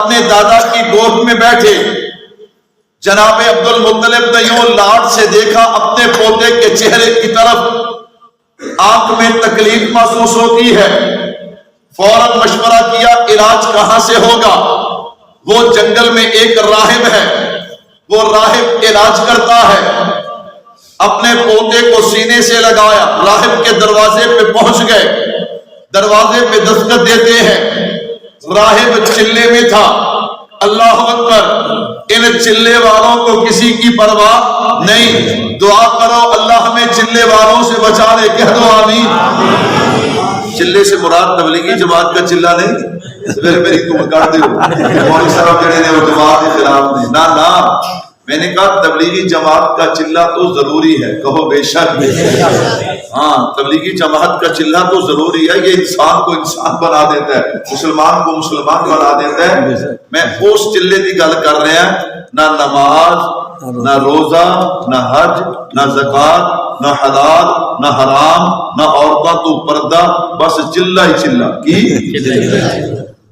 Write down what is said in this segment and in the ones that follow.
اپنے دادا کی گود میں بیٹھے جناب عبد المطلب نے یوں لاڈ سے دیکھا اپنے پوتے کے چہرے کی طرف، آنکھ میں تکلیف محسوس ہوتی ہے، فوراً مشورہ کیا علاج کہاں سے ہوگا؟ وہ جنگل میں ایک راہب ہے، وہ راہب علاج کرتا ہے۔ اپنے پوتے کو سینے سے لگایا، راہب کے دروازے پہ پہنچ گئے، دروازے پہ دستک دیتے ہیں، راہب چلے میں تھا۔ اللہ اکبر، ان چلے والوں کو کسی کی پرواہ نہیں۔ دعا کرو اللہ ہمیں چلے والوں سے بچا لے، کہہ دو آمین۔ چلے سے مراد تبلیغی جماعت کا چلہ نہیں، میری تم کر دیو مولوی صاحب جڑے نے وہ جماعت کے خلاف نہیں، نہ میں نے کہا تبلیغی جماعت کا چلہ تو ضروری ہے، کہو بے شک۔ ہاں، تبلیغی جماعت کا چلہ تو ضروری ہے، یہ انسان کو انسان بنا دیتا ہے، مسلمان کو مسلمان بنا دیتا ہے۔ میں اس چلے کی گل کر رہا ہوں، نہ نماز، نہ روزہ، نہ حج، نہ زکوٰۃ، نہ حلال، نہ حرام، نہ عورتوں تو پردہ، بس چلہ ہی چلہ کی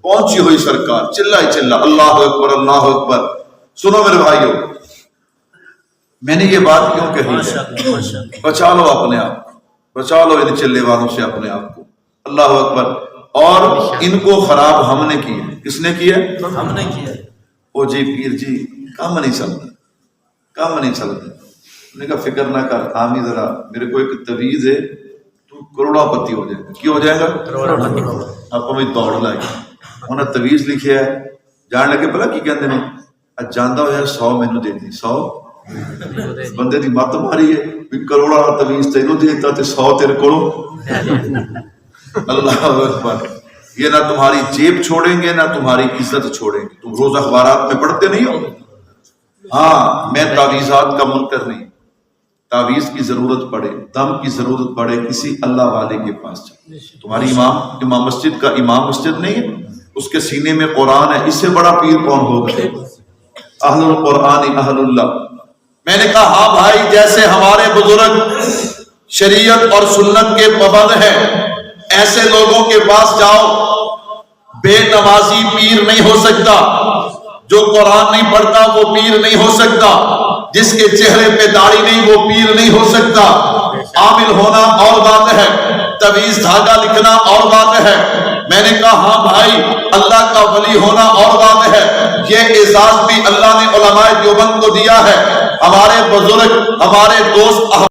پہنچی ہوئی سرکار، چلہ ہی چلہ، اللہ اکبر اللہ اکبر۔ سنو میرے بھائیو، میں نے یہ بات کیوں کہی ہے؟ بچا لو اپنے آپ، بچا لو ان چلے والوں سے اپنے آپ کو، اللہ اکبر۔ اور ان کو خراب ہم نے کیا، کس نے کیا؟ ہم نے کیا۔ او جی پیر جی کام نہیں چلتا، کام نہیں چلتا۔ میں نے کہا فکر نہ کر آمی، ذرا میرے کو ایک تویز ہے، تو کروڑا پتی ہو جائے گا۔ کی ہو جائے گا؟ آپ میں دوڑ لائے، انہیں تویز لکھیا ہے، جان لگے پہلا کی کہندے نے جاندہ ہو جائے 100 مینوں دے دی، 100 بندے دی مت ماری ہے بھی کروڑا تویز تینوں دیتا تے 100 تیرے کولو۔ اللہ اکبر۔ یہ نہ تمہاری جیب چھوڑیں گے نہ تمہاری عزت چھوڑیں گے۔ تم روز اخبارات میں پڑھتے نہیں ہو؟ ہاں، میں تعویذات کا منکر نہیں، تعویذ کی ضرورت پڑے، دم کی ضرورت پڑے، کسی اللہ والے کے پاس جائے۔ تمہاری امام مسجد کا امام مسجد نہیں ہے، اس کے سینے میں قرآن ہے، اس سے بڑا پیر کون ہوگا؟ اہل القرآن اہل اللہ۔ میں نے کہا ہاں بھائی، جیسے ہمارے بزرگ شریعت اور سنت کے پابند ہیں، ایسے لوگوں کے پاس جاؤ۔ بے نمازی پیر نہیں ہو سکتا، جو قرآن نہیں پڑھتا وہ پیر نہیں ہو سکتا، جس کے چہرے پہ داڑھی نہیں وہ پیر نہیں ہو سکتا۔ عامل ہونا اور بات ہے، تویز دھاگا لکھنا اور بات ہے۔ میں نے کہا ہاں بھائی، اللہ کا ولی ہونا اور بات ہے۔ یہ اعزاز بھی اللہ نے علماء دیوبند کو دیا ہے۔ ہمارے بزرگ، ہمارے دوست